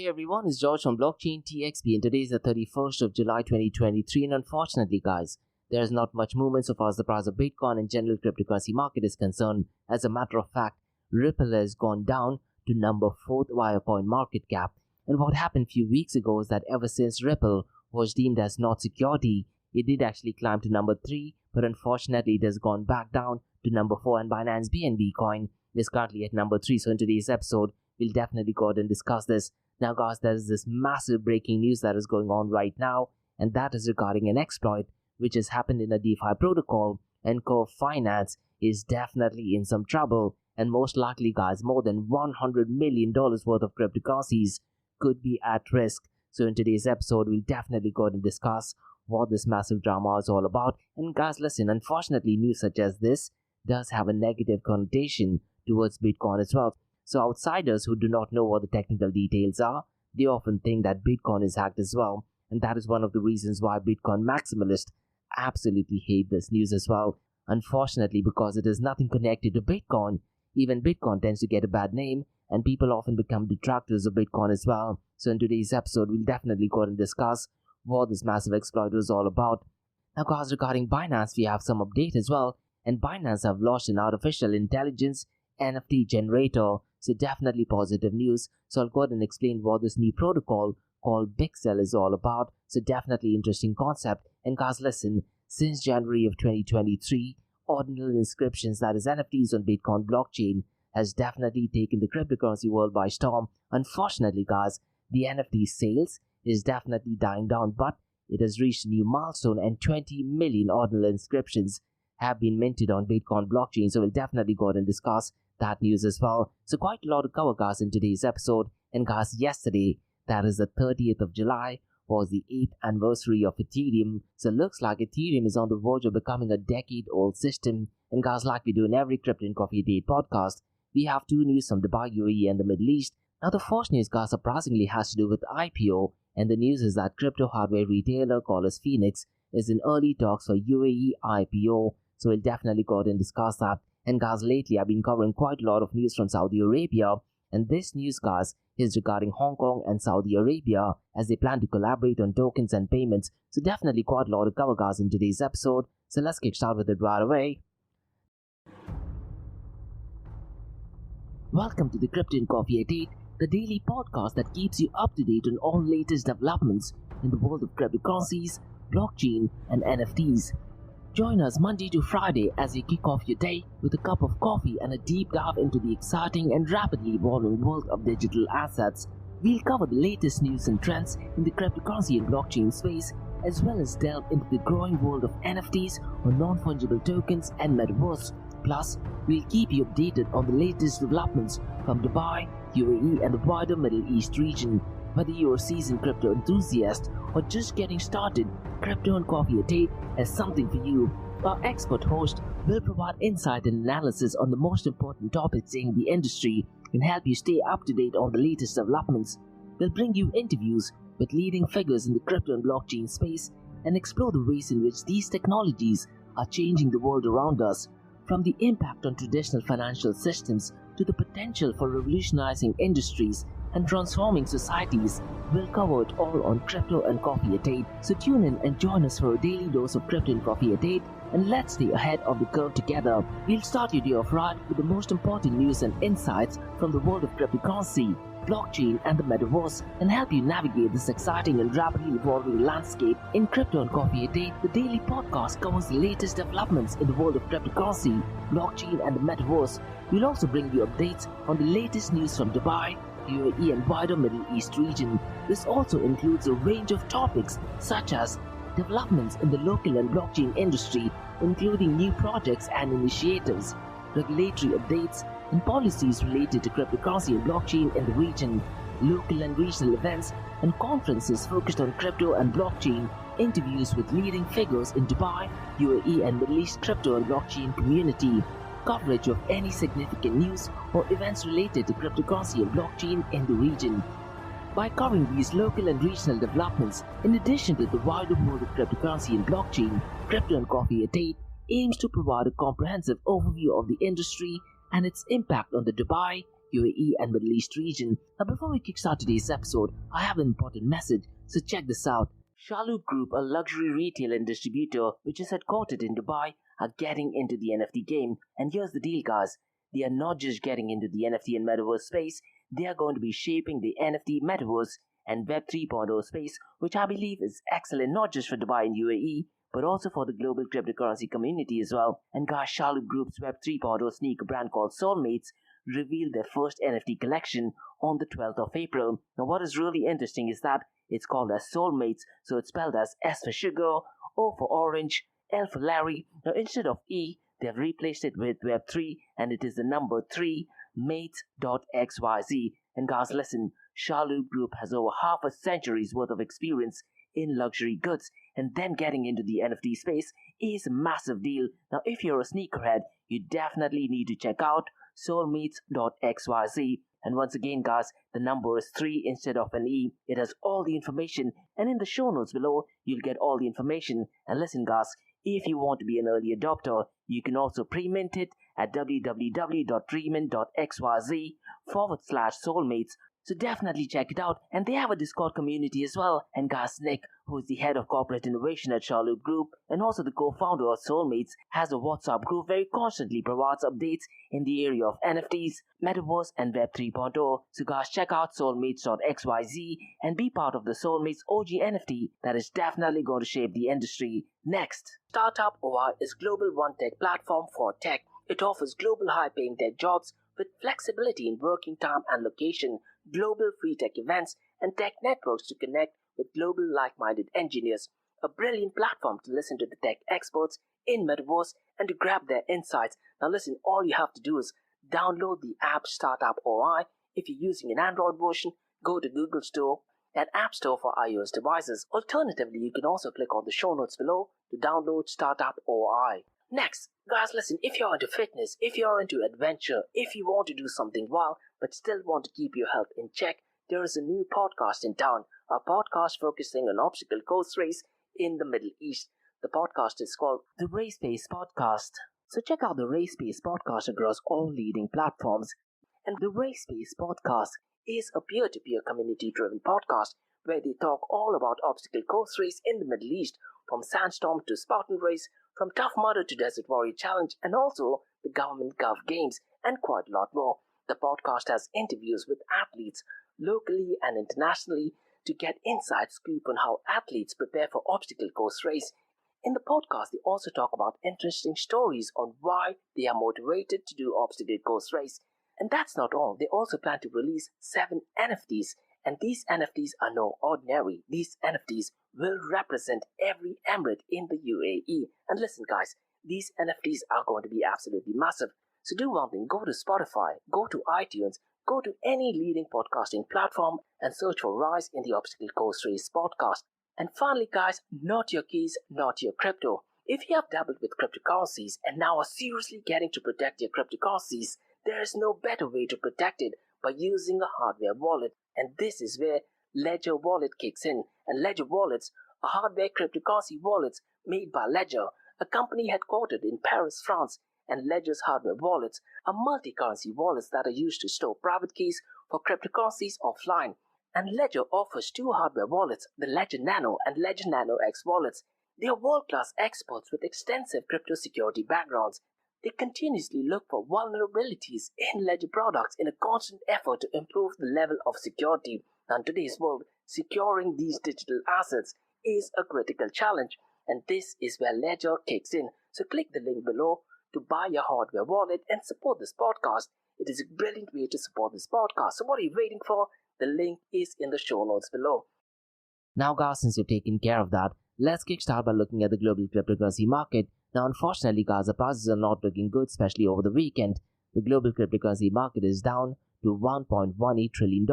Hey everyone, it's George from Blockchain TXP and today is the 31st of July 2023 and unfortunately guys, there is not much movement so far as the price of Bitcoin and general cryptocurrency market is concerned. As a matter of fact, Ripple has gone down to number 4th via coin market cap, and what happened a few weeks ago is that ever since Ripple was deemed as not security, it did actually climb to number 3, but unfortunately it has gone back down to number 4 and Binance BNB coin is currently at number 3. So in today's episode, we'll definitely go ahead and discuss this. Now guys, there is this massive breaking news that is going on right now, and that is regarding an exploit which has happened in a DeFi protocol, and Core Finance is definitely in some trouble, and most likely guys, more than $100 million worth of cryptocurrencies could be at risk. So in today's episode, we'll definitely go ahead and discuss what this massive drama is all about. And guys, listen, unfortunately news such as this does have a negative connotation towards Bitcoin as well. So outsiders who do not know what the technical details are, they often think that Bitcoin is hacked as well. And that is one of the reasons why Bitcoin maximalists absolutely hate this news as well. Unfortunately, because it is nothing connected to Bitcoin, even Bitcoin tends to get a bad name and people often become detractors of Bitcoin as well. So in today's episode, we'll definitely go ahead and discuss what this massive exploit was all about. Now guys, regarding Binance, we have some update as well. And Binance have launched an artificial intelligence NFT generator. So definitely positive news. So I'll go ahead and explain what this new protocol called Bixel is all about. So definitely interesting concept. And guys, listen, since January of 2023, ordinal inscriptions, that is NFTs on Bitcoin blockchain, has definitely taken the cryptocurrency world by storm. Unfortunately guys, the NFT sales is definitely dying down, but it has reached a new milestone and 20 million ordinal inscriptions have been minted on Bitcoin blockchain. So we'll definitely go ahead and discuss that news as well. So quite a lot to cover guys in today's episode. And guys, yesterday, that is the 30th of July, was the 8th anniversary of Ethereum. So it looks like Ethereum is on the verge of becoming a decade-old system. And guys, like we do in every Crypto and Coffee Date podcast, we have two news from Dubai, UAE and the Middle East. Now the first news guys surprisingly has to do with IPO, and the news is that crypto hardware retailer called as Phoenix is in early talks for UAE IPO. So we'll definitely go ahead and discuss that. And guys, lately I've been covering quite a lot of news from Saudi Arabia, and this news guys is regarding Hong Kong and Saudi Arabia as they plan to collaborate on tokens and payments. So definitely quite a lot to cover guys in today's episode. So let's kick start with it right away. Welcome to the Crypto and Coffee Date, the daily podcast that keeps you up to date on all latest developments in the world of cryptocurrencies, blockchain and NFTs. Join us Monday to Friday as you kick off your day with a cup of coffee and a deep dive into the exciting and rapidly evolving world of digital assets. We'll cover the latest news and trends in the cryptocurrency and blockchain space, as well as delve into the growing world of NFTs or non-fungible tokens and metaverse. Plus, we'll keep you updated on the latest developments from Dubai, UAE and the wider Middle East region. Whether you're a seasoned crypto enthusiast or just getting started, Crypto and Coffee a Day has something for you. Our expert host will provide insight and analysis on the most important topics in the industry and help you stay up to date on the latest developments. We'll bring you interviews with leading figures in the crypto and blockchain space and explore the ways in which these technologies are changing the world around us, from the impact on traditional financial systems to the potential for revolutionizing industries and transforming societies. We'll cover it all on Crypto and Coffee a Day. So tune in and join us for a daily dose of Crypto and Coffee a Day, and let's stay ahead of the curve together. We'll start your day off right with the most important news and insights from the world of cryptocurrency, blockchain and the metaverse, and help you navigate this exciting and rapidly evolving landscape. In Crypto and Coffee a Day, the daily podcast covers the latest developments in the world of cryptocurrency, blockchain and the metaverse. We'll also bring you updates on the latest news from Dubai, UAE and wider Middle East region. This also includes a range of topics such as developments in the local and blockchain industry, including new projects and initiatives, regulatory updates and policies related to cryptocurrency and blockchain in the region, local and regional events and conferences focused on crypto and blockchain, interviews with leading figures in Dubai, UAE and Middle East crypto and blockchain community, coverage of any significant news or events related to cryptocurrency and blockchain in the region. By covering these local and regional developments, in addition to the wider world of cryptocurrency and blockchain, Crypto and Coffee a Day aims to provide a comprehensive overview of the industry and its impact on the Dubai, UAE and Middle East region. Now before we kickstart today's episode, I have an important message, so check this out. Shalhoub Group, a luxury retailer and distributor which is headquartered in Dubai, are getting into the NFT game. And here's the deal, guys. They are not just getting into the NFT and metaverse space, they are going to be shaping the NFT metaverse and Web 3.0 space, which I believe is excellent not just for Dubai and UAE, but also for the global cryptocurrency community as well. And guys, Shalhoub Group's Web 3.0 sneaker brand called Soulmates revealed their first NFT collection on the 12th of April. Now what is really interesting is that it's called as Soulmates, so it's spelled as S for sugar, O for orange, L for Larry. Now instead of E, they've replaced it with Web3, and it is the number 3, mates.xyz. And guys, listen, Shalhoub Group has over half a century's worth of experience in luxury goods, and them getting into the NFT space is a massive deal. Now if you're a sneakerhead, you definitely need to check out soulmates.xyz. And once again, guys, the number is 3 instead of an E. It has all the information, and in the show notes below, you'll get all the information. And listen, guys, if you want to be an early adopter, you can also pre-mint it at www.dreamin.xyz/soulmates. So definitely check it out. And they have a Discord community as well. And guys, Nick, who is the head of corporate innovation at Shalhoub Group and also the co-founder of Soulmates, has a WhatsApp group where he constantly provides updates in the area of NFTs, Metaverse and Web 3.0. So guys, check out soulmates.xyz and be part of the Soulmates OG NFT that is definitely going to shape the industry. Next, Startup OI is global one tech platform for tech. It offers global high-paying tech jobs with flexibility in working time and location, global free tech events, and tech networks to connect with global like-minded engineers. A brilliant platform to listen to the tech experts in Metaverse and to grab their insights. Now listen, all you have to do is download the app Startup OI. If you're using an Android version, go to Google Store and App Store for iOS devices. Alternatively, you can also click on the show notes below to download Startup OI. Next, guys, listen, if you're into fitness, if you're into adventure, if you want to do something wild but still want to keep your health in check, there is a new podcast in town, a podcast focusing on obstacle course race in the Middle East. The podcast is called the Race Pace Podcast. So check out the Race Pace Podcast across all leading platforms. And the Race Pace Podcast is a peer-to-peer community-driven podcast where they talk all about obstacle course race in the Middle East, from Sandstorm to Spartan Race, from Tough Mudder to Desert Warrior Challenge, and also the Government Gov Games, and quite a lot more. The podcast has interviews with athletes locally and internationally to get inside scoop on how athletes prepare for obstacle course race. In the podcast, they also talk about interesting stories on why they are motivated to do obstacle course race. And that's not all. They also plan to release 7 NFTs, and these NFTs are no ordinary. These NFTs will represent every emirate in the UAE. And listen, guys, these NFTs are going to be absolutely massive. So do one thing, go to Spotify, go to iTunes, go to any leading podcasting platform and search for Rise in the Obstacle Course Race podcast. And finally, guys, not your keys, not your crypto. If you have dabbled with cryptocurrencies and now are seriously getting to protect your cryptocurrencies, there is no better way to protect it by using a hardware wallet. And this is where Ledger Wallet kicks in. And Ledger Wallets are hardware cryptocurrency wallets made by Ledger, a company headquartered in Paris, France. And Ledger's hardware wallets are multi-currency wallets that are used to store private keys for cryptocurrencies offline. And Ledger offers 2 hardware wallets, the Ledger Nano and Ledger Nano X wallets. They are world-class experts with extensive crypto security backgrounds. They continuously look for vulnerabilities in Ledger products in a constant effort to improve the level of security. Now, in today's world, securing these digital assets is a critical challenge, and this is where Ledger kicks in. So click the link below to buy your hardware wallet and support this podcast. It is a brilliant way to support this podcast. So what are you waiting for? The link is in the show notes below. Now, guys, since you've taken care of that, let's kickstart by looking at the global cryptocurrency market. Now, unfortunately, guys, the prices are not looking good, especially over the weekend. The global cryptocurrency market is down to $1.18 trillion,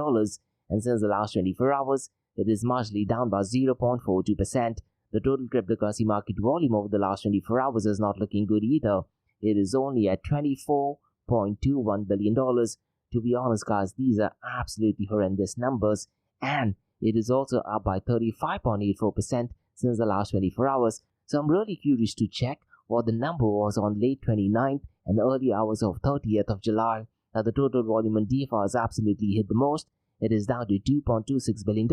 and since the last 24 hours, it is marginally down by 0.42%. The total cryptocurrency market volume over the last 24 hours is not looking good either. It is only at $24.21 billion. To be honest, guys, these are absolutely horrendous numbers, and it is also up by 35.84% since the last 24 hours. So I'm really curious to check what the number was on late 29th and early hours of 30th of July. Now the total volume on DeFi has absolutely hit the most. It is down to $2.26 billion,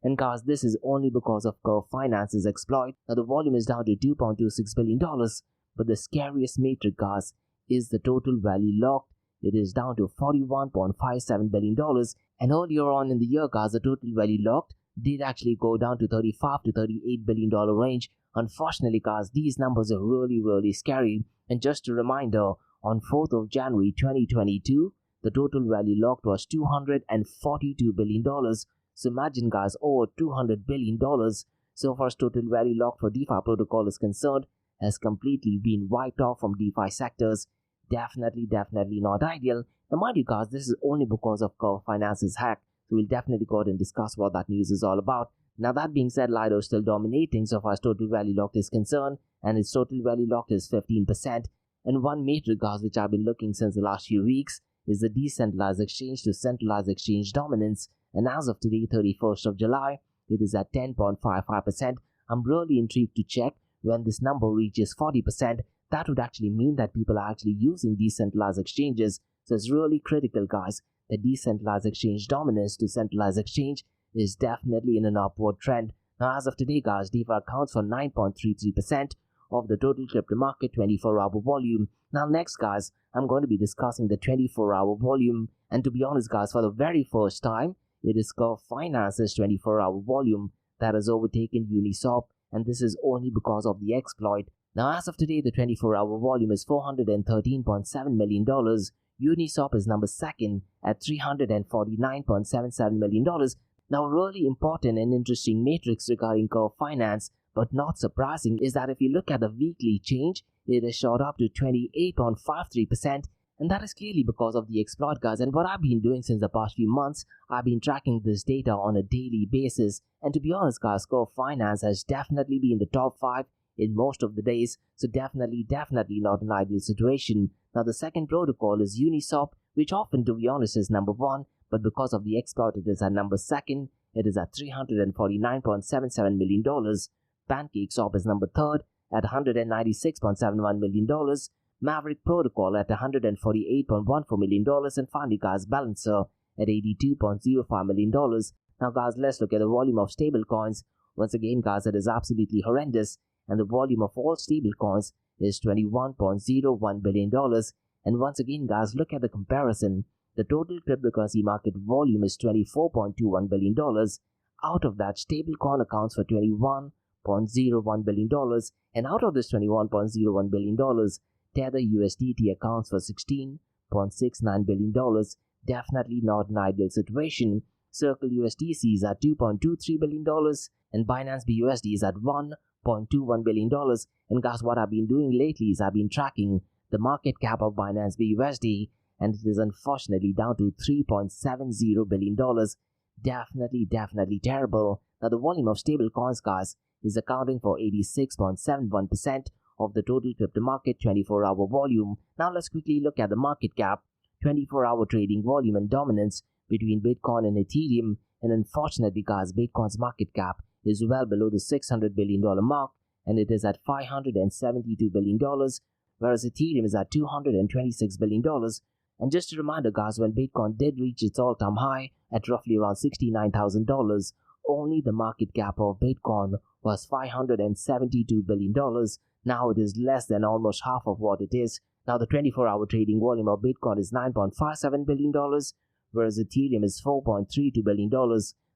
and guys, this is only because of Curve Finance's exploit. Now the volume is down to $2.26 billion, but the scariest metric, guys, is the total value locked. It is down to $41.57 billion, and earlier on in the year, guys, the total value locked did actually go down to $35 to $38 billion range. Unfortunately, guys, these numbers are really scary. And just a reminder, on 4th of January 2022, the total value locked was $242 billion. So imagine, guys, over $200 billion. So far as total value locked for DeFi protocol is concerned, has completely been wiped off from DeFi sectors. Definitely not ideal. Now mind you, guys, this is only because of Curve Finance's hack. So we'll definitely go ahead and discuss what that news is all about. Now that being said, Lido is still dominating so far as total value locked is concerned, and its total value locked is 15%. And one metric, guys, which I've been looking since the last few weeks is the decentralized exchange to centralized exchange dominance. And as of today, 31st of July, it is at 10.55%. I'm really intrigued to check when this number reaches 40%. That would actually mean that people are actually using decentralized exchanges. So it's really critical, guys, that decentralized exchange dominance to centralized exchange is definitely in an upward trend. Now, as of today, guys, DeFi accounts for 9.33% of the total crypto market 24-hour volume. Now, next, guys, I'm going to be discussing the 24-hour volume. And to be honest, guys, for the very first time, it is Curve Finance's 24-hour volume that has overtaken Uniswap, and this is only because of the exploit. Now, as of today, the 24-hour volume is $413.7 million. Uniswap is number second at $349.77 million. Now, really important and interesting metrics regarding Curve Finance, but not surprising, is that if you look at the weekly change, it has shot up to 28.53%, and that is clearly because of the exploit, guys. And what I've been doing since the past few months, I've been tracking this data on a daily basis. And to be honest, guys, Curve Finance has definitely been in the top 5 in most of the days, so definitely not an ideal situation. Now, the second protocol is Uniswap, which often, to be honest, is number 1, but because of the exploit, it is at number 2nd. It is at $349.77 million. PancakeSwap is number 3rd at $196.71 million. Maverick Protocol at $148.14 million. And finally, guys, Balancer at $82.05 million. Now, guys, let's look at the volume of stablecoins. Once again, guys, it is absolutely horrendous, and the volume of all stablecoins is $21.01 billion. And once again, guys, look at the comparison. The total cryptocurrency market volume is $24.21 billion. Out of that, stablecoin accounts for $21.01 billion. And out of this $21.01 billion, Tether USDT accounts for $16.69 billion. Definitely not an ideal situation. Circle USDC is at $2.23 billion, and Binance BUSD is at $1.21 billion. And guys, what I've been doing lately is I've been tracking the market cap of Binance BUSD, and it is unfortunately down to $3.70 billion. Definitely terrible. Now, the volume of stable coins, guys, is accounting for 86.71% of the total crypto market 24-hour volume. Now, let's quickly look at the market cap, 24-hour trading volume and dominance between Bitcoin and Ethereum. And unfortunately, guys, Bitcoin's market cap is well below the $600 billion mark, and it is at $572 billion, whereas Ethereum is at $226 billion. And just a reminder, guys, when Bitcoin did reach its all-time high at roughly around $69,000, only the market cap of Bitcoin was $572 billion. Now it is less than almost half of what it is. Now the 24-hour trading volume of Bitcoin is $9.57 billion, whereas Ethereum is $4.32 billion.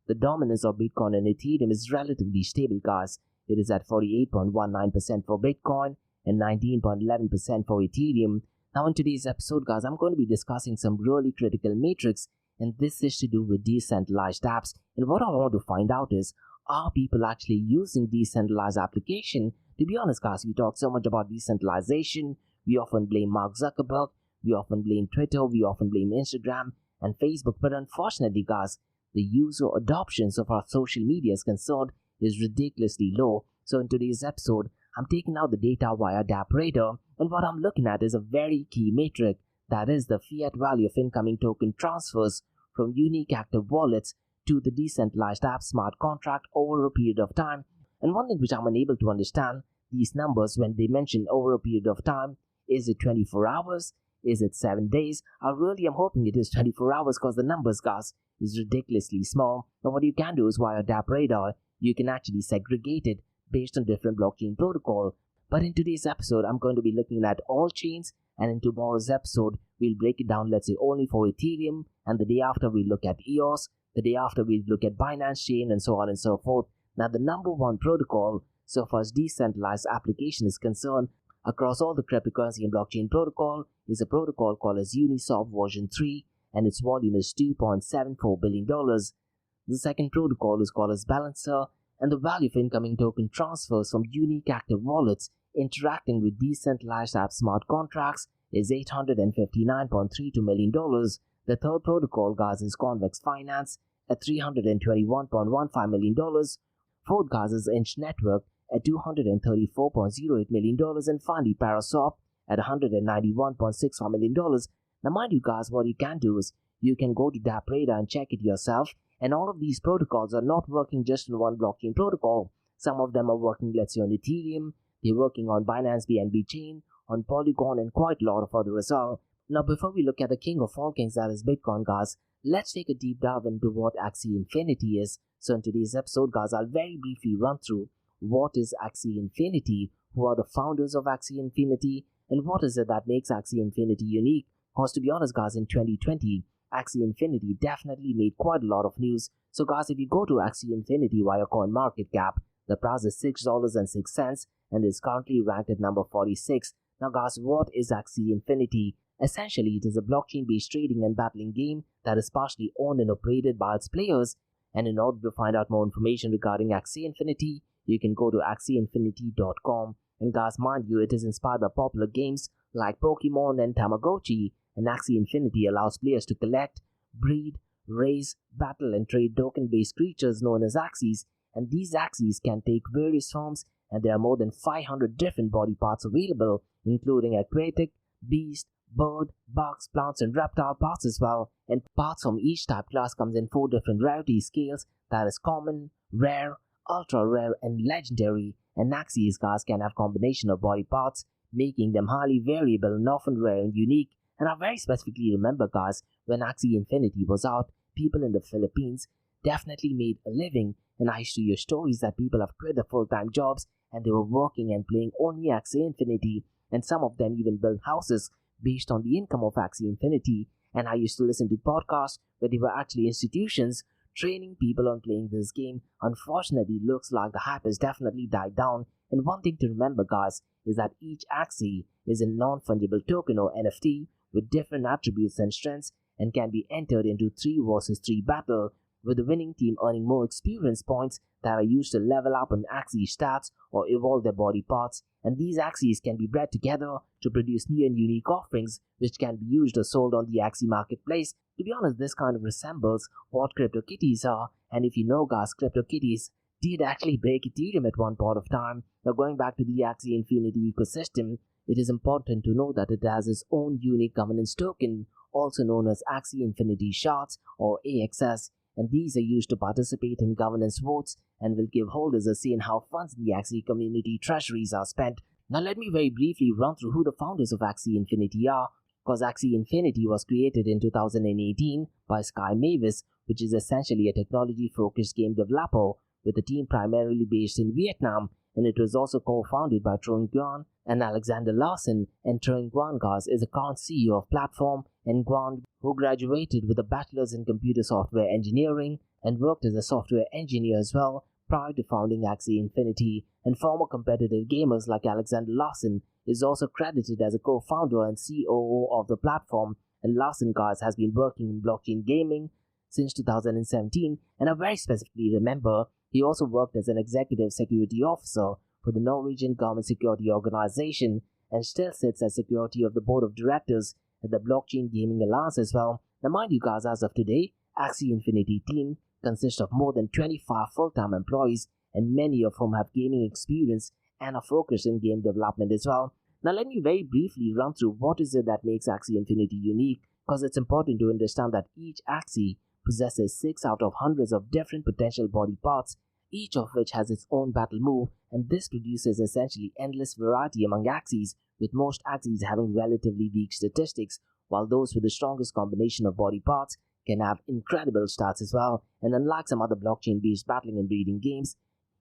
The dominance of Bitcoin and Ethereum is relatively stable, guys. It is at 48.19% for Bitcoin and 19.11% for Ethereum. Now in today's episode, guys, I'm going to be discussing some really critical metrics, and this is to do with decentralized apps. And what I want to find out is, are people actually using decentralized application? To be honest, guys, we talk so much about decentralization. We often blame Mark Zuckerberg, we often blame Twitter, we often blame Instagram and Facebook, but unfortunately, guys, the user adoption so far social media is concerned is ridiculously low. So in today's episode, I'm taking out the data via DAppRadar, and what I'm looking at is a very key metric, that is the fiat value of incoming token transfers from unique active wallets to the decentralized app smart contract over a period of time. And one thing which I'm unable to understand, these numbers when they mention over a period of time, is it 24 hours? Is it 7 days? I really am hoping it is 24 hours because the numbers, guys, is ridiculously small. Now what you can do is via DApp Radar, you can actually segregate it based on different blockchain protocol. But in today's episode, I'm going to be looking at all chains, and in tomorrow's episode, we'll break it down, let's say, only for Ethereum, and the day after we'll look at EOS, the day after we'll look at Binance Chain, and so on and so forth. Now the number one protocol, so far as decentralized application is concerned, across all the cryptocurrency and blockchain protocol, is a protocol called as Uniswap version 3, and its volume is $2.74 billion. The second protocol is called as Balancer, and the value of incoming token transfers from unique active wallets interacting with decentralized app smart contracts is $859.32 million. The third protocol, guys, is Convex Finance at $321.15 million. Fourth, guys, is Inch Network at $234.08 million. And finally, Paraswap at $191.65 million. Now, mind you, guys, what you can do is you can go to DApp Radar and check it yourself. And all of these protocols are not working just on one blockchain protocol. Some of them are working, let's say, on Ethereum. They're working on Binance BNB Chain, on Polygon, and quite a lot of other as well. Now, before we look at the king of all kings, that is Bitcoin, guys, let's take a deep dive into what Axie Infinity is. So in today's episode, guys, I'll very briefly run through what is Axie Infinity, who are the founders of Axie Infinity, and what is it that makes Axie Infinity unique. Because to be honest, guys, in 2020, Axie Infinity definitely made quite a lot of news. So guys, if you go to Axie Infinity via CoinMarketCap, the price is $6.06 and is currently ranked at number 46. Now guys, what is Axie Infinity? Essentially, it is a blockchain-based trading and battling game that is partially owned and operated by its players. And in order to find out more information regarding Axie Infinity, you can go to axieinfinity.com. And guys, mind you, it is inspired by popular games like Pokemon and Tamagotchi. And Axie Infinity allows players to collect, breed, raise, battle, and trade token-based creatures known as Axies. And these Axies can take various forms, and there are more than 500 different body parts available, including aquatic, beast, bird, bugs, plants, and reptile parts as well. And parts from each type class comes in 4 different rarity scales, that is common, rare, ultra rare, and legendary. And Axies, guys, can have combination of body parts, making them highly variable and often rare and unique. And I very specifically remember, guys, when Axie Infinity was out, people in the Philippines definitely made a living, and I used to hear stories that people have quit their full-time jobs and they were working and playing only Axie Infinity, and some of them even built houses based on the income of Axie Infinity. And I used to listen to podcasts where they were actually institutions training people on playing this game. Unfortunately, it looks like the hype has definitely died down. And one thing to remember, guys, is that each Axie is a non-fungible token or NFT with different attributes and strengths, and can be entered into 3 versus 3 battle, with the winning team earning more experience points that are used to level up on Axie stats or evolve their body parts. And these Axies can be bred together to produce new and unique offerings, which can be used or sold on the Axie marketplace. To be honest, this kind of resembles what CryptoKitties are, and if you know, guys, CryptoKitties did actually break Ethereum at one point of time. Now, going back to the Axie Infinity ecosystem, it is important to know that it has its own unique governance token, also known as Axie Infinity Shards or AXS, and these are used to participate in governance votes and will give holders a say in how funds in the Axie community treasuries are spent. Now let me very briefly run through who the founders of Axie Infinity are, because Axie Infinity was created in 2018 by Sky Mavis, which is essentially a technology-focused game developer with a team primarily based in Vietnam, and it was also co-founded by Trung Nguyen and Alexander Larson. And Trung Nguyen, guys, is the current CEO of Platform, and Nguyen, who graduated with a bachelor's in computer software engineering and worked as a software engineer as well prior to founding Axie Infinity. And former competitive gamers like Alexander Larson is also credited as a co-founder and COO of the platform. And Larson, guys, has been working in blockchain gaming since 2017, and I very specifically remember he also worked as an executive security officer for the Norwegian Government Security Organization, and still sits as security of the board of directors at the Blockchain Gaming Alliance as well. Now mind you, guys, as of today, Axie Infinity team consists of more than 25 full-time employees, and many of whom have gaming experience and are focused in game development as well. Now let me very briefly run through what is it that makes Axie Infinity unique, because it's important to understand that each Axie possesses 6 out of hundreds of different potential body parts, each of which has its own battle move, and this produces essentially endless variety among axes, with most axes having relatively weak statistics, while those with the strongest combination of body parts can have incredible stats as well. And unlike some other blockchain-based battling and breeding games,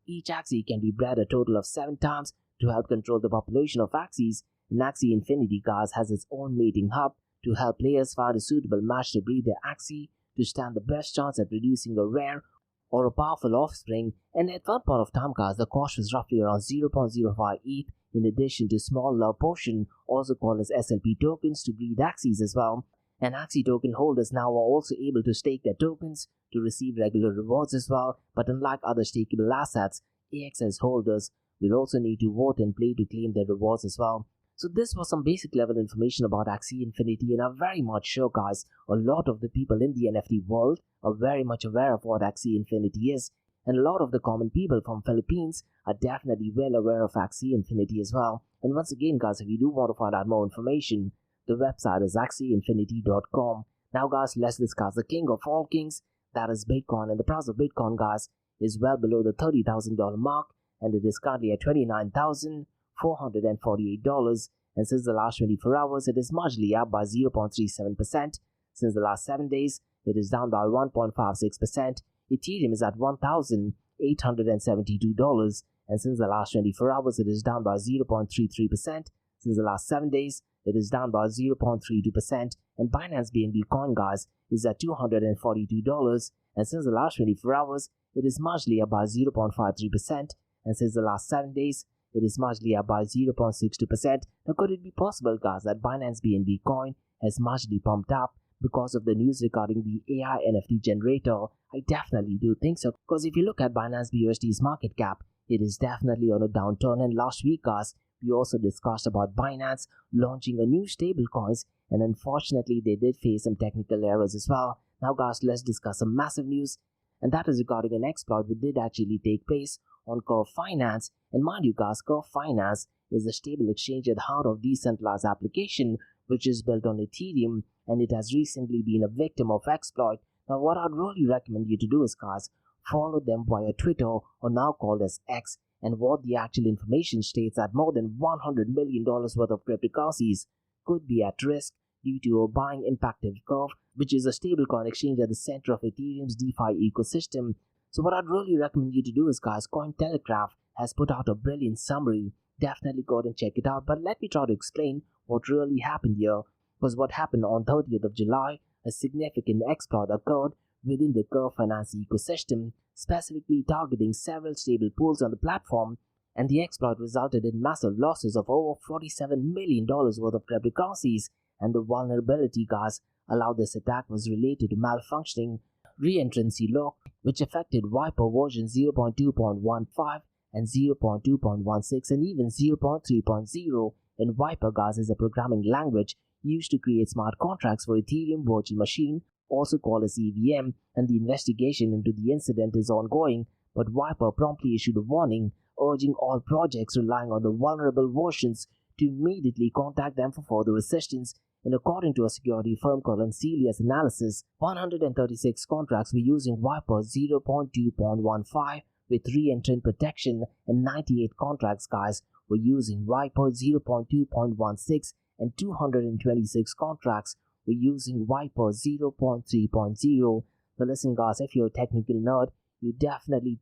each axie can be bred a total of 7 times to help control the population of axes, and Axie Infinity Guards has its own mating hub to help players find a suitable match to breed their axie to stand the best chance at producing a rare or a powerful offspring. And at one point of time, guys, the cost was roughly around 0.05 ETH, in addition to small love potion, also called as SLP tokens, to breed axies as well. And Axie token holders now are also able to stake their tokens to receive regular rewards as well, but unlike other stakeable assets, AXS holders will also need to vote and play to claim their rewards as well. So this was some basic level information about Axie Infinity, and I'm very much sure, guys, a lot of the people in the NFT world are very much aware of what Axie Infinity is, and a lot of the common people from Philippines are definitely well aware of Axie Infinity as well. And once again, guys, if you do want to find out more information, the website is axieinfinity.com. Now, guys, let's discuss the king of all kings, that is Bitcoin. And the price of Bitcoin, guys, is well below the $30,000 mark, and it is currently at $29,448. And since the last 24 hours, it is marginally up by 0.37%. Since the last 7 days, it is down by 1.56%. Ethereum is at $1,872, and since the last 24 hours, it is down by 0.33%. Since the last 7 days, it is down by 0.32%, and Binance BNB coin, guys, is at $242, and since the last 24 hours, it is marginally up by 0.53%, and since the last 7 days, it is marginally up by 0.62%. Now, could it be possible, guys, that Binance BNB coin has marginally pumped up because of the news regarding the AI NFT generator? I definitely do think so, because if you look at Binance BUSD's market cap, it is definitely on a downturn, and last week, guys, we also discussed about Binance launching a new stablecoins, and unfortunately they did face some technical errors as well. Now, guys, let's discuss some massive news, and that is regarding an exploit which did actually take place on Curve Finance. And mind you, guys, Curve Finance is a stable exchange at the heart of decentralized application which is built on Ethereum, and it has recently been a victim of exploit. Now, what I'd really recommend you to do is, guys, follow them via Twitter, or now called as X, and what the actual information states that more than $100 million worth of cryptocurrencies could be at risk due to a buying impactive curve, which is a stablecoin exchange at the center of Ethereum's DeFi ecosystem. So what I'd really recommend you to do is, guys, Cointelegraph has put out a brilliant summary. Definitely go and check it out, but let me try to explain what really happened here. Because what happened on 30th of July, a significant exploit occurred within the Curve Finance ecosystem, specifically targeting several stable pools on the platform, and the exploit resulted in massive losses of over $47 million worth of cryptocurrencies. And the vulnerability, guys, allowed this attack was related to malfunctioning reentrancy lock, which affected Viper version 0.2.15 and 0.2.16 and even 0.3.0. And Viper, guys, is a programming language used to create smart contracts for Ethereum virtual machine, also called as EVM, and the investigation into the incident is ongoing. But Viper promptly issued a warning, urging all projects relying on the vulnerable versions to immediately contact them for further assistance. And according to a security firm called Ancelia's analysis, 136 contracts were using Viper 0.2.15 with re-entrant protection, and 98 contracts, guys, were using Viper 0.2.16, and 226 contracts were using Viper 0.3.0. Now listen, guys, if you're a technical nerd, you definitely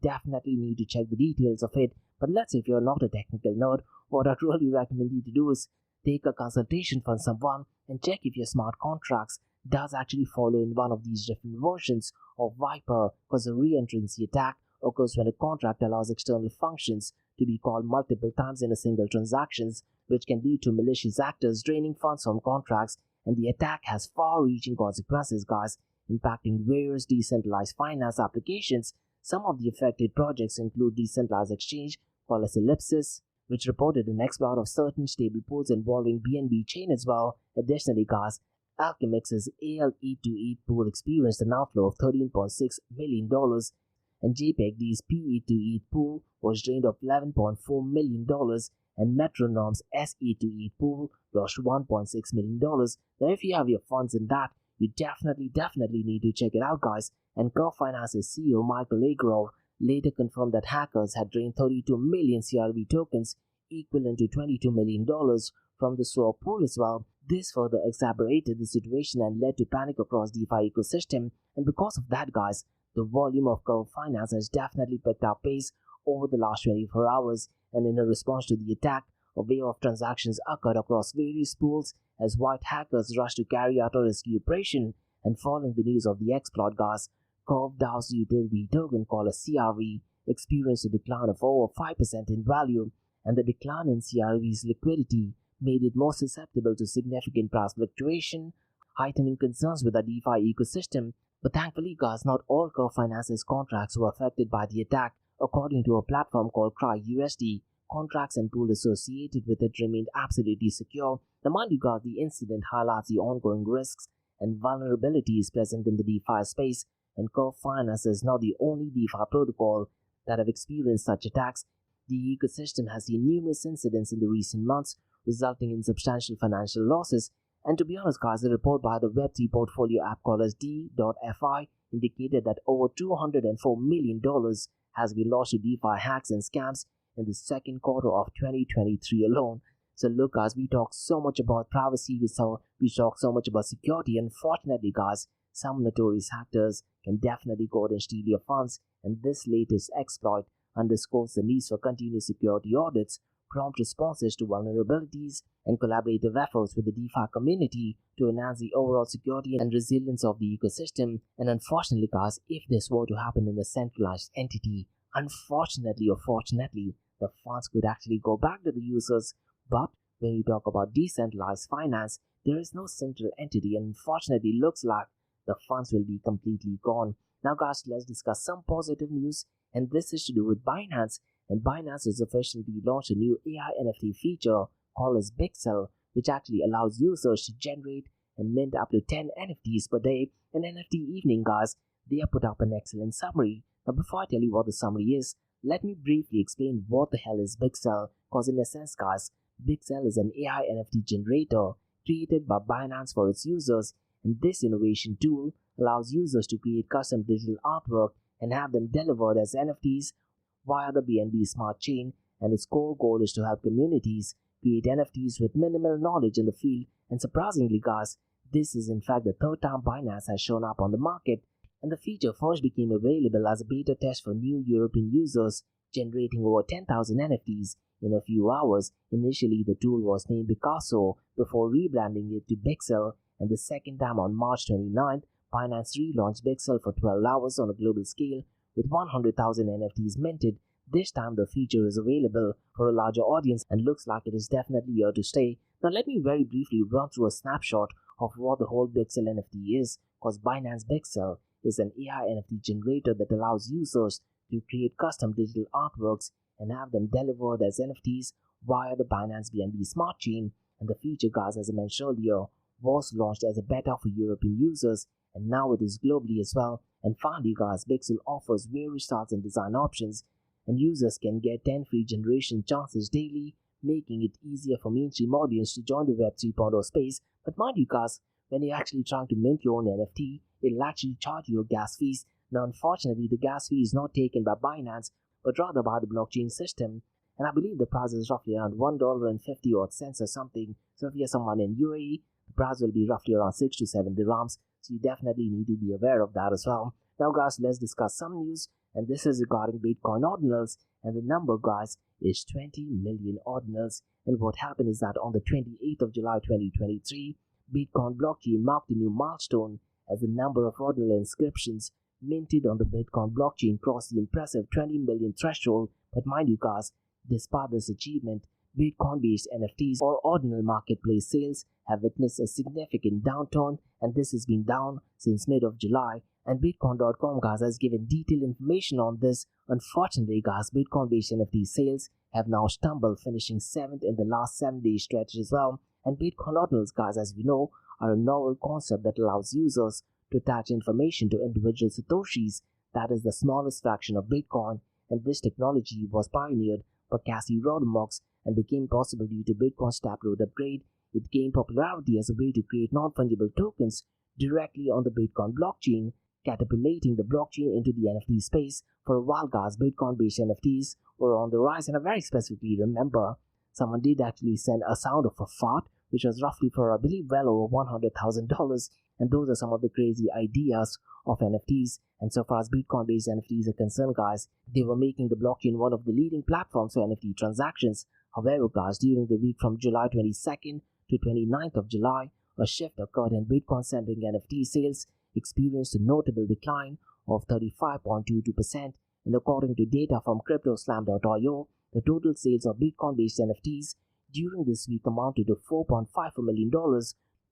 need to check the details of it. But let's say if you're not a technical nerd, what I'd really recommend you to do is take a consultation from someone and check if your smart contracts does actually follow in one of these different versions of Viper, because a re-entrancy attack occurs when a contract allows external functions to be called multiple times in a single transaction, which can lead to malicious actors draining funds from contracts, and the attack has far-reaching consequences, guys, impacting various decentralized finance applications. Some of the affected projects include decentralized exchange called as Ellipsis, which reported an exploit of certain stable pools involving BNB chain as well. Additionally, guys, Alchemix's ALE2ETH pool experienced an outflow of $13.6 million, and JPEG's PE2ETH pool was drained of $11.4 million, and Metronom's SE2ETH pool lost $1.6 million. Now, if you have your funds in that, you definitely need to check it out, guys. And Curve Finance's CEO Michael Agrov later confirmed that hackers had drained 32 million CRV tokens, equivalent to $22 million, from the swap pool as well. This further exacerbated the situation and led to panic across DeFi ecosystem, and because of that, guys, the volume of curve finance has definitely picked up pace over the last 24 hours, and in a response to the attack, a wave of transactions occurred across various pools as white hackers rushed to carry out a rescue operation. And following the news of the exploit, guys, Curve DAO's utility token called a CRV experienced a decline of over 5% in value, and the decline in CRV's liquidity made it more susceptible to significant price fluctuation, heightening concerns with the DeFi ecosystem. But thankfully, guys, not all Curve Finance's contracts were affected by the attack. According to a platform called CryUSD, contracts and pool associated with it remained absolutely secure. Now, mind you, guys, the incident highlights the ongoing risks and vulnerabilities present in the DeFi space, and Curve Finance is not the only DeFi protocol that have experienced such attacks. The ecosystem has seen numerous incidents in the recent months, resulting in substantial financial losses. And to be honest, guys, a report by the Web3 portfolio app called as D.fi indicated that over $204 million has been lost to DeFi hacks and scams in the second quarter of 2023 alone. So look, guys, we talk so much about privacy, we talk so much about security. Unfortunately, guys, some notorious hackers can definitely go out and steal your funds, and this latest exploit underscores the need for continuous security audits, prompt responses to vulnerabilities, and collaborative efforts with the DeFi community to enhance the overall security and resilience of the ecosystem. And unfortunately, guys, if this were to happen in a centralized entity, unfortunately or fortunately, the funds could actually go back to the users. But when we talk about decentralized finance, there is no central entity, and unfortunately looks like the funds will be completely gone. Now, guys, let's discuss some positive news, and this is to do with Binance. And Binance has officially launched a new AI NFT feature called as Bixel, which actually allows users to generate and mint up to 10 NFTs per day. An NFT evening, guys, they have put up an excellent summary. Now, before I tell you what the summary is, let me briefly explain what the hell is Bixel, because in a sense, guys, Bixel is an AI NFT generator created by Binance for its users, and this innovation tool allows users to create custom digital artwork and have them delivered as NFTs via the BNB Smart Chain, and its core goal is to help communities create NFTs with minimal knowledge in the field. And surprisingly, guys, this is in fact the third time Binance has shown up on the market, and the feature first became available as a beta test for new European users, generating over 10,000 NFTs in a few hours. Initially, the tool was named Picasso before rebranding it to Bixel, and the second time on March 29th, Binance relaunched Bixel for 12 hours on a global scale with 100,000 NFTs minted. This time the feature is available for a larger audience and looks like it is definitely here to stay. Now let me very briefly run through a snapshot of what the whole Bixel NFT is, because Binance Bixel is an AI NFT generator that allows users to create custom digital artworks and have them delivered as NFTs via the Binance BNB Smart Chain. And the feature, guys, as I mentioned earlier, was launched as a beta for European users, and now it is globally as well. And finally, guys, Bixel offers various styles and design options, and users can get 10 free generation chances daily, making it easier for mainstream audience to join the Web 3.0 space. But mind you, guys, when you're actually trying to mint your own NFT, it'll actually charge you a gas fees. Now, unfortunately, the gas fee is not taken by Binance, but rather by the blockchain system. And I believe the price is roughly around $1.50 odd cents or something. So if you're someone in UAE, the price will be roughly around 6 to 7 dirhams. So you definitely need to be aware of that as well. Now, guys, let's discuss some news, and this is regarding Bitcoin Ordinals, and the number, guys, is 20 million Ordinals. And what happened is that on the 28th of July 2023, Bitcoin blockchain marked a new milestone as the number of Ordinal inscriptions minted on the Bitcoin blockchain crossed the impressive 20 million threshold. But mind you, guys, despite this achievement, Bitcoin-based NFTs or Ordinal marketplace sales have witnessed a significant downturn, and this has been down since mid of July. And Bitcoin.com, guys, has given detailed information on this. Unfortunately, guys, Bitcoin-based NFT sales have now stumbled, finishing 7th in the last 7-day stretch as well. And Bitcoin Ordinals, guys, as we know, are a novel concept that allows users to attach information to individual Satoshis, that is the smallest fraction of Bitcoin. And this technology was pioneered by Cassie Rodemox and became possible due to Bitcoin's Taproot upgrade. It gained popularity as a way to create non-fungible tokens directly on the Bitcoin blockchain. catapulting the blockchain into the NFT space. For a while, guys, Bitcoin-based NFTs were on the rise, and I very specifically remember someone did actually send a sound of a fart, which was roughly for, I believe, well over $100,000. And those are some of the crazy ideas of NFTs. And so far as Bitcoin-based NFTs are concerned, guys, they were making the blockchain one of the leading platforms for NFT transactions. However, guys, during the week from July 22nd to 29th of July, a shift occurred and Bitcoin-centric NFT sales experienced a notable decline of 35.22%. And according to data from CryptoSlam.io, the total sales of Bitcoin-based NFTs during this week amounted to $4.54 million,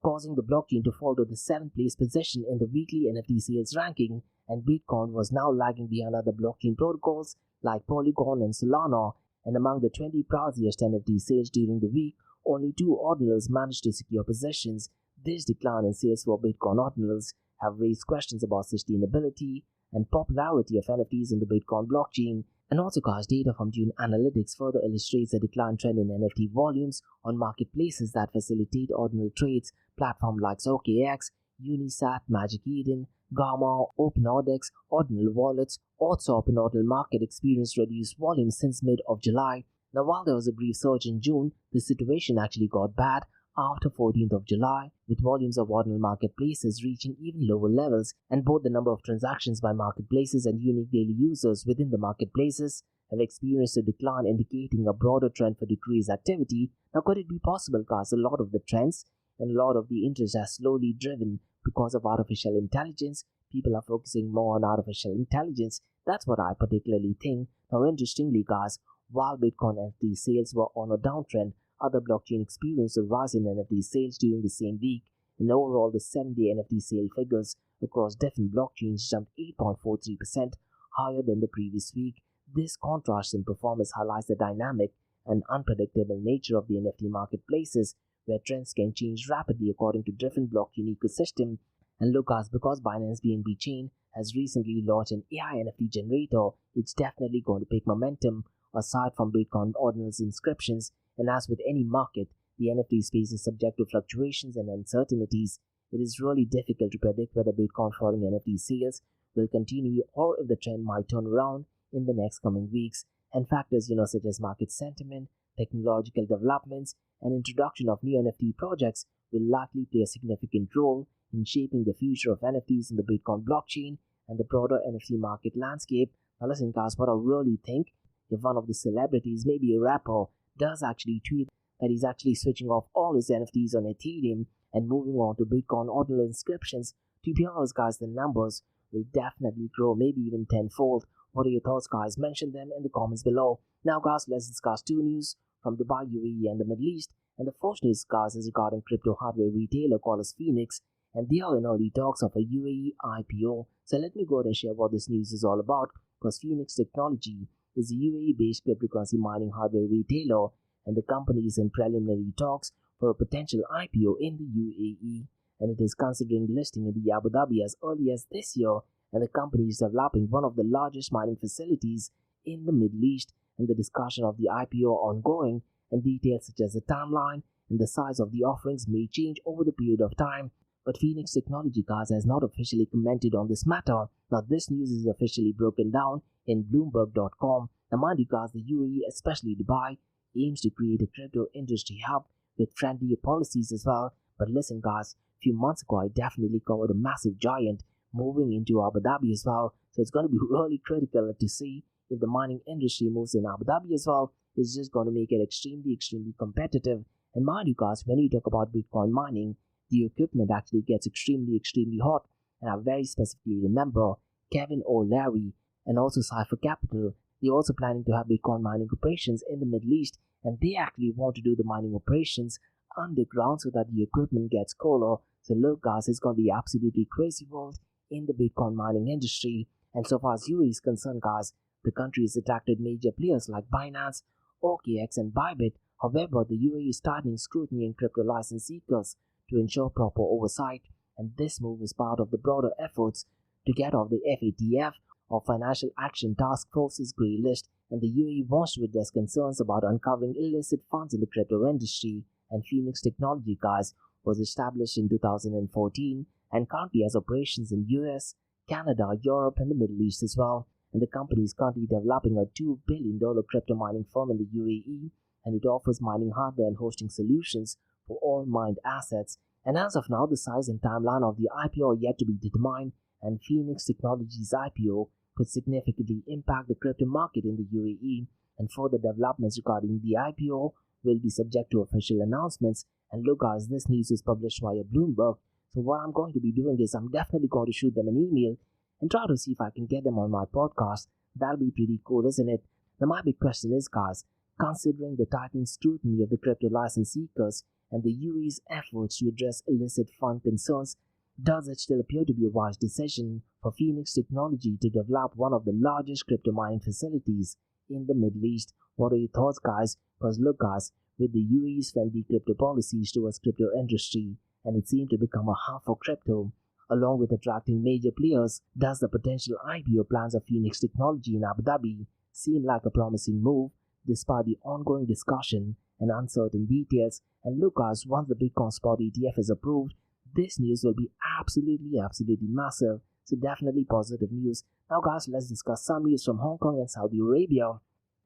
causing the blockchain to fall to the 7th place position in the weekly NFT sales ranking, and Bitcoin was now lagging behind other blockchain protocols like Polygon and Solana. And among the 20 proudest NFT sales during the week, only 2 Ordinals managed to secure positions. This decline in sales for Bitcoin Ordinals have raised questions about sustainability and popularity of NFTs in the Bitcoin blockchain. And also, guys, data from June Analytics further illustrates a decline trend in NFT volumes on marketplaces that facilitate ordinal trades. Platforms like OKX, Unisat, Magic Eden, Gamma, OpenAudits, Ordinal Wallets, Odswap and Ordinal Market experienced reduced volumes since mid of July. Now, while there was a brief surge in June, the situation actually got bad after 14th of July, with volumes of ordinal marketplaces reaching even lower levels, and both the number of transactions by marketplaces and unique daily users within the marketplaces have experienced a decline, indicating a broader trend for decreased activity. Now, could it be possible, guys? A lot of the trends and a lot of the interest has slowly driven because of artificial intelligence. People are focusing more on artificial intelligence. That's what I particularly think. Now, interestingly, guys, while Bitcoin NFT sales were on a downtrend, other blockchain experienced a rise in NFT sales during the same week, and overall the 7-day NFT sale figures across different blockchains jumped 8.43% higher than the previous week. This contrast in performance highlights the dynamic and unpredictable nature of the NFT marketplaces, where trends can change rapidly according to different blockchain ecosystem. And look, guys, because Binance BNB Chain has recently launched an AI NFT generator, it's definitely going to pick momentum aside from Bitcoin Ordinals inscriptions. And as with any market, the NFT space is subject to fluctuations and uncertainties. It is really difficult to predict whether Bitcoin falling NFT sales will continue or if the trend might turn around in the next coming weeks. And factors, such as market sentiment, technological developments, and introduction of new NFT projects will likely play a significant role in shaping the future of NFTs in the Bitcoin blockchain and the broader NFT market landscape. Now listen, guys, what I really think, if one of the celebrities, maybe a rapper, does actually tweet that he's actually switching off all his NFTs on Ethereum and moving on to Bitcoin ordinal inscriptions, to be honest, guys, the numbers will definitely grow, maybe even tenfold. What are your thoughts, guys? Mention them in the comments below. Now, guys, let's discuss 2 news from Dubai, UAE, and the Middle East. And the first news, guys, is regarding crypto hardware retailer called as Phoenix, and they are in early talks of a UAE IPO. So let me go ahead and share what this news is all about, because Phoenix Technology is a UAE-based cryptocurrency mining hardware retailer, and the company is in preliminary talks for a potential IPO in the UAE, and it is considering listing in the Abu Dhabi as early as this year. And the company is developing one of the largest mining facilities in the Middle East, and the discussion of the IPO are ongoing, and details such as the timeline and the size of the offerings may change over the period of time. But Phoenix Technology, guys, has not officially commented on this matter. Now, this news is officially broken down in Bloomberg.com. Now, mind you, guys, the UAE, especially Dubai, aims to create a crypto industry hub with friendlier policies as well. But listen, guys, a few months ago, I definitely covered a massive giant moving into Abu Dhabi as well. So it's going to be really critical to see if the mining industry moves in Abu Dhabi as well. It's just going to make it extremely competitive. And mind you, guys, when you talk about Bitcoin mining, the equipment actually gets extremely hot. And I very specifically remember Kevin O'Leary and also Cypher Capital. They're also planning to have Bitcoin mining operations in the Middle East, and they actually want to do the mining operations underground so that the equipment gets cooler. So look, guys, it's going to be absolutely crazy world in the Bitcoin mining industry. And so far as UAE is concerned, guys, the country has attracted major players like Binance, OKX, and Bybit. However, the UAE is tightening scrutiny in crypto license seekers to ensure proper oversight, and this move is part of the broader efforts to get off the FATF, or Financial Action Task Force's grey list, and the UAE wants to address concerns about uncovering illicit funds in the crypto industry. And Phoenix Technology, guys, was established in 2014 and currently has operations in US, Canada, Europe, and the Middle East as well. And the company is currently developing a $2 billion crypto mining firm in the UAE, and it offers mining hardware and hosting solutions for all mined assets. And as of now, the size and timeline of the IPO are yet to be determined, and Phoenix Technologies' IPO could significantly impact the crypto market in the UAE, and further developments regarding the IPO will be subject to official announcements. And look guys, this news is published via Bloomberg, so what I'm going to be doing is I'm definitely going to shoot them an email and try to see if I can get them on my podcast. That'll be pretty cool, isn't it? Now my big question is guys, considering the tightening scrutiny of the crypto license seekers and the UAE's efforts to address illicit fund concerns, does it still appear to be a wise decision for Phoenix Technology to develop one of the largest crypto mining facilities in the Middle East? What are your thoughts guys? Because look guys, with the UAE's friendly crypto policies towards crypto industry, and it seemed to become a hub for crypto, along with attracting major players, does the potential IPO plans of Phoenix Technology in Abu Dhabi seem like a promising move despite the ongoing discussion and uncertain details? And look guys, once the Bitcoin Spot ETF is approved, this news will be absolutely massive. So definitely positive news. Now guys, let's discuss some news from Hong Kong and Saudi Arabia.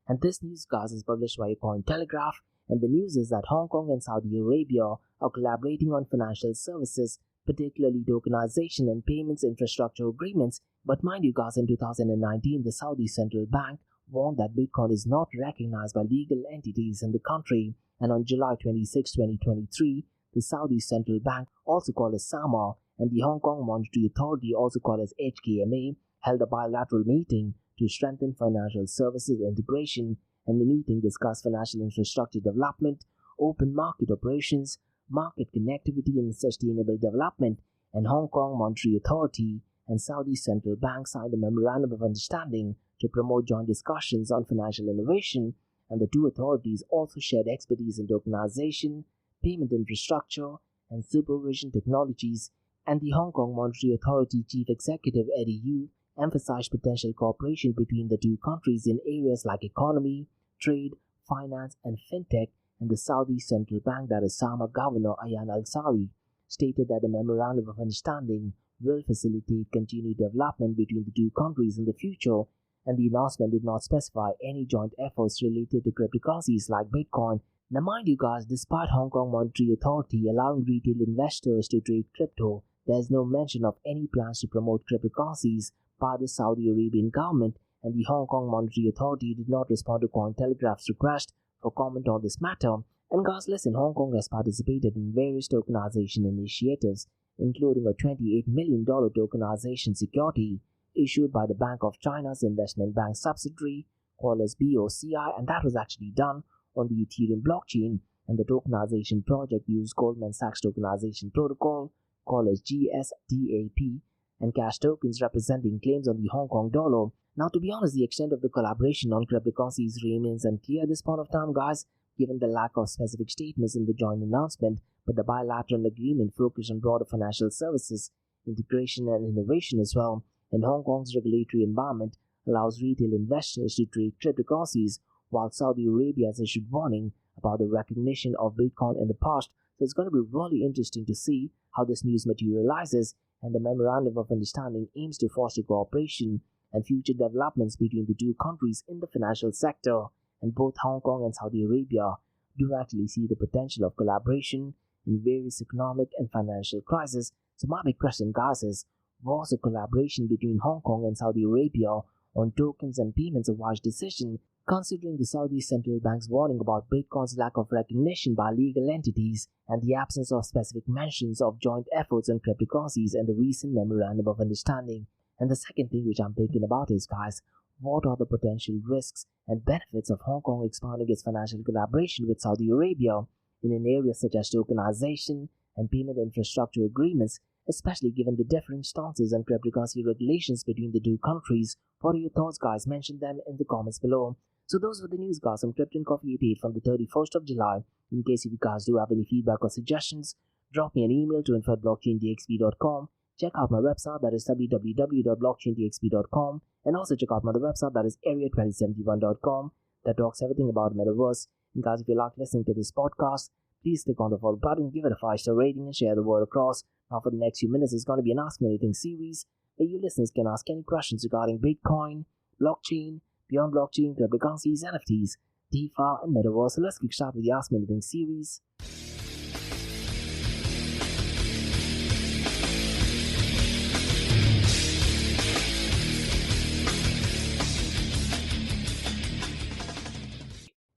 And this news guys is published by Cointelegraph, and the news is that Hong Kong and Saudi Arabia are collaborating on financial services, particularly tokenization and payments infrastructure agreements. But mind you guys, in 2019, the Saudi Central Bank warned that Bitcoin is not recognized by legal entities in the country. And on July 26, 2023, the Saudi Central Bank, also called as SAMA, and the Hong Kong Monetary Authority, also called as HKMA, held a bilateral meeting to strengthen financial services integration, and the meeting discussed financial infrastructure development, open market operations, market connectivity and sustainable development. And Hong Kong Monetary Authority and Saudi Central Bank signed a memorandum of understanding to promote joint discussions on financial innovation, and the two authorities also shared expertise in tokenization, payment infrastructure, and supervision technologies. And the Hong Kong Monetary Authority Chief Executive Eddie Yu emphasized potential cooperation between the two countries in areas like economy, trade, finance, and fintech. And the Saudi Central Bank, that is SAMA Governor Ayaan Al-Sari, stated that the memorandum of understanding will facilitate continued development between the two countries in the future, and the announcement did not specify any joint efforts related to cryptocurrencies like Bitcoin. Now mind you guys, despite Hong Kong Monetary Authority allowing retail investors to trade crypto, there is no mention of any plans to promote cryptocurrencies by the Saudi Arabian government, and the Hong Kong Monetary Authority did not respond to Cointelegraph's request for comment on this matter. And guys, listen, Hong Kong has participated in various tokenization initiatives, including a $28 million tokenization security issued by the Bank of China's investment bank subsidiary called as BOCI, and that was actually done on the Ethereum blockchain. And the tokenization project used Goldman Sachs tokenization protocol called as GSDAP and cash tokens representing claims on the Hong Kong dollar. Now, to be honest, the extent of the collaboration on cryptocurrencies remains unclear at this point of time, guys, given the lack of specific statements in the joint announcement, but the bilateral agreement focused on broader financial services, integration, and innovation as well. And Hong Kong's regulatory environment allows retail investors to trade cryptocurrencies, while Saudi Arabia has issued warning about the recognition of Bitcoin in the past. So it's going to be really interesting to see how this news materializes, and the memorandum of understanding aims to foster cooperation and future developments between the two countries in the financial sector. And both Hong Kong and Saudi Arabia do actually see the potential of collaboration in various economic and financial crises. So my big question, guys, is, was a collaboration between Hong Kong and Saudi Arabia on tokens and payments a wise decision, considering the Saudi Central Bank's warning about Bitcoin's lack of recognition by legal entities and the absence of specific mentions of joint efforts on cryptocurrencies and the recent memorandum of understanding? And the second thing which I'm thinking about is, guys, what are the potential risks and benefits of Hong Kong expanding its financial collaboration with Saudi Arabia in an area such as tokenization and payment infrastructure agreements, especially given the differing stances on cryptocurrency regulations between the two countries? What are your thoughts, guys? Mention them in the comments below. So those were the news, guys, from Crypto and Coffee 88 from the 31st of July. In case if you guys do have any feedback or suggestions, drop me an email to info@blockchaindxp.com. Check out my website, that is www.blockchaindxp.com, and also check out my other website, that is area2071.com, that talks everything about metaverse. And guys, if you like listening to this podcast, please click on the follow button, give it a 5-star rating, and share the word across. Now, for the next few minutes, it's going to be an Ask Me Anything series where you listeners can ask any questions regarding Bitcoin, blockchain, beyond blockchain, cryptocurrencies, NFTs, DeFi, and Metaverse. So let's kick start with the Ask Me Anything series.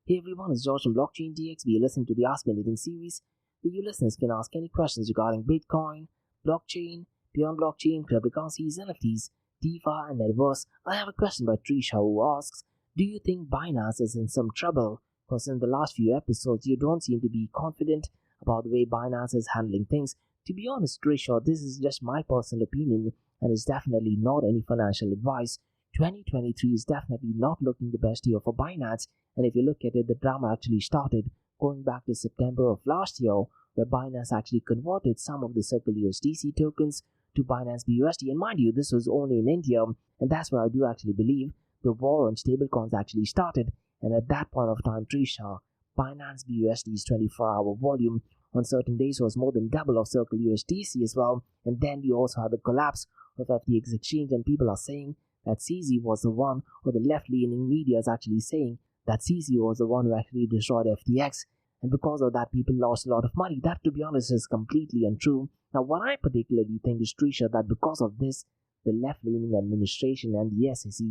Hey everyone, it's George from Blockchain DX. You're listening to the Ask Me Anything series where you listeners can ask any questions regarding Bitcoin, blockchain, beyond blockchain, cryptocurrencies, NFTs, DeFi, and Metaverse. I have a question by Trisha who asks, do you think Binance is in some trouble? Because in the last few episodes, you don't seem to be confident about the way Binance is handling things. To be honest, Trisha, this is just my personal opinion and is definitely not any financial advice. 2023 is definitely not looking the best year for Binance, and if you look at it, the drama actually started going back to September of last year, where Binance actually converted some of the Circle USDC tokens to Binance BUSD. And mind you, this was only in India, and that's where I do actually believe the war on stablecoins actually started. And at that point of time, Trisha, Binance BUSD's 24-hour volume on certain days was more than double of Circle USDC as well. And then we also had the collapse of FTX exchange, and people are saying that CZ was the one, or the left-leaning media is actually saying that CZ was the one who actually destroyed FTX, and because of that, people lost a lot of money. That, to be honest, is completely untrue. Now, what I particularly think is, Trisha, that because of this, the left-leaning administration and the SEC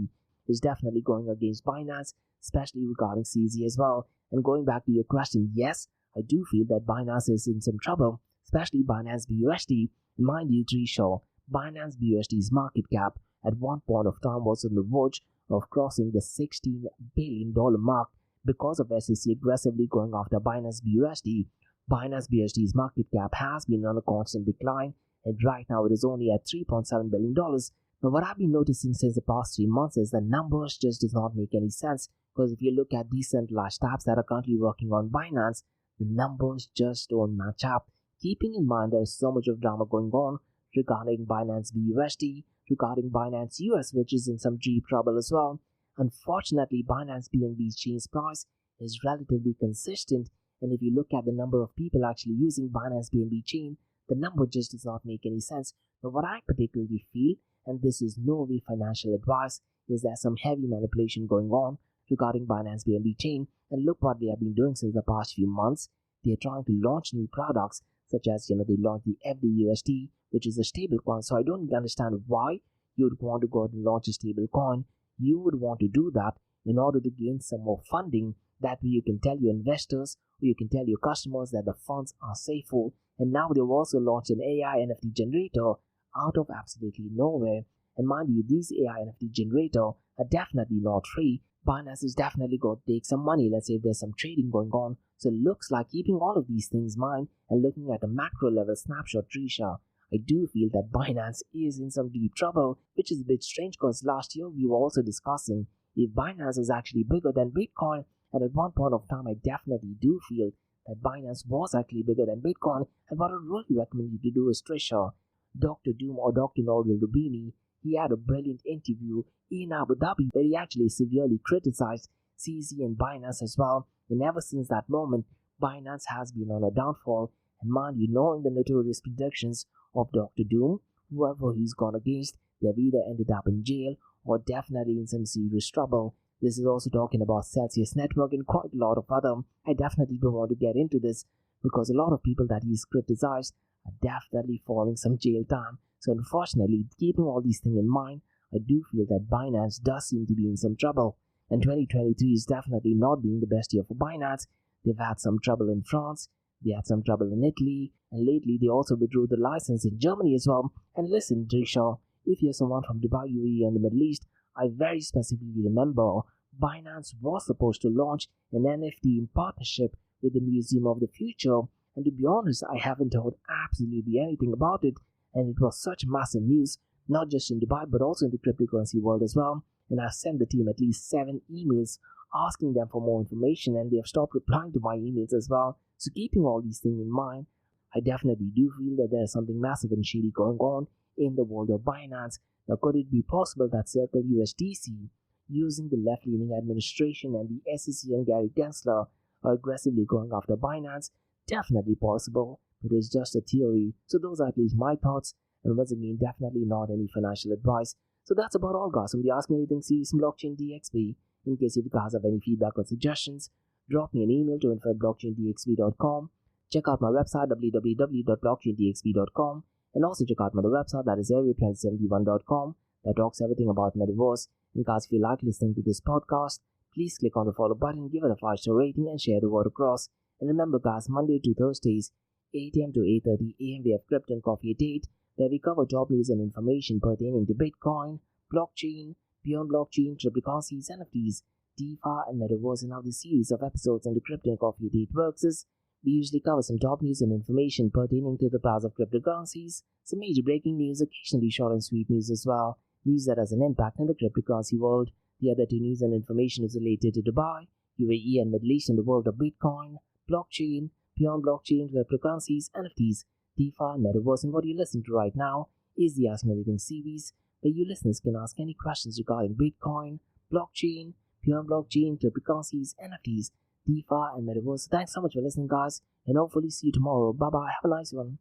is definitely going against Binance, especially regarding CZ as well. And going back to your question, yes, I do feel that Binance is in some trouble, especially Binance BUSD. Mind you, Trisha, Binance BUSD's market cap at one point of time was on the verge of crossing the $16 billion mark because of SEC aggressively going after Binance BUSD. Binance BUSD's market cap has been on a constant decline, and right now it is only at $3.7 billion. Now, what I've been noticing since the past 3 months is the numbers just does not make any sense, because if you look at decentralized apps that are currently working on Binance, the numbers just don't match up. Keeping in mind there is so much of drama going on regarding Binance BUSD, regarding Binance US, which is in some deep trouble as well. Unfortunately, Binance BNB Chain's price is relatively consistent, and if you look at the number of people actually using Binance BNB Chain, the number just does not make any sense. But what I particularly feel, and this is no way financial advice, is there some heavy manipulation going on regarding Binance BNB Chain, and look what they have been doing since the past few months. They are trying to launch new products, such as, they launched the FDUSD, which is a stable coin. So I don't understand why you would want to go and launch a stable coin. You would want to do that in order to gain some more funding. That way you can tell your investors, or you can tell your customers that the funds are safer. And now they've also launched an AI NFT generator out of absolutely nowhere. And mind you, these AI NFT generator are definitely not free. Binance is definitely going to take some money. Let's say if there's some trading going on. So it looks like, keeping all of these things in mind and looking at a macro level snapshot, Trisha, I do feel that Binance is in some deep trouble, which is a bit strange because last year we were also discussing if Binance is actually bigger than Bitcoin, and at one point of time I definitely do feel that Binance was actually bigger than Bitcoin. And what I would really recommend you to do is, Trisha, Dr. Doom or Dr. Norbert Rubini, he had a brilliant interview in Abu Dhabi where he actually severely criticized CZ and Binance as well. And ever since that moment, Binance has been on a downfall. And mind you, knowing the notorious predictions of Dr. Doom, whoever he's gone against, they've either ended up in jail or definitely in some serious trouble. This is also talking about Celsius Network and quite a lot of other. I definitely don't want to get into this because a lot of people that he's criticized are definitely falling some jail time. So unfortunately, keeping all these things in mind, I do feel that Binance does seem to be in some trouble. And 2023 is definitely not being the best year for Binance. They've had some trouble in France, they had some trouble in Italy, and lately they also withdrew the license in Germany as well. And listen, Trisha, if you're someone from Dubai, UAE, and the Middle East, I very specifically remember Binance was supposed to launch an NFT in partnership with the Museum of the Future. And to be honest, I haven't heard absolutely anything about it. And it was such massive news, not just in Dubai, but also in the cryptocurrency world as well. And I sent the team at least 7 emails asking them for more information, and they have stopped replying to my emails as well. So keeping all these things in mind, I definitely do feel that there is something massive and shady going on in the world of Binance. Now, could it be possible that Circle USDC, using the left-leaning administration and the SEC and Gary Gensler, are aggressively going after Binance? Definitely possible. but it's just a theory. So those are at least my thoughts, and once again, definitely not any financial advice. So that's about all, guys, from the Ask Me Anything series from Blockchain DXB. In case you guys have any feedback or suggestions, drop me an email to info@blockchaindxb.com. Check out my website www.blockchaindxb.com, and also check out my other website, that is area2071.com, that talks everything about metaverse. And guys, if you like listening to this podcast, please click on the follow button, give it a 5-star rating, and share the word across. And remember, guys, Monday to Thursdays, 8 a.m. to 8:30 a.m. we have Crypto and Coffee at 8, where we cover top news and information pertaining to Bitcoin, blockchain, beyond blockchain, cryptocurrencies, NFTs, DeFi, and metaverse. And how the series of episodes on the Crypto and Coffee at 8 works is, we usually cover some top news and information pertaining to the price of cryptocurrencies, some major breaking news, occasionally short and sweet news as well, news that has an impact in the cryptocurrency world. The other two news and information is related to Dubai, UAE, and Middle East in the world of Bitcoin, blockchain, beyond blockchain, cryptocurrencies, NFTs, DeFi, and metaverse. And what you're listening to right now is the Ask Me Anything series, where you listeners can ask any questions regarding Bitcoin, blockchain, beyond blockchain, cryptocurrencies, NFTs, DeFi, and metaverse. Thanks so much for listening, guys, and hopefully see you tomorrow. Bye bye. Have a nice one.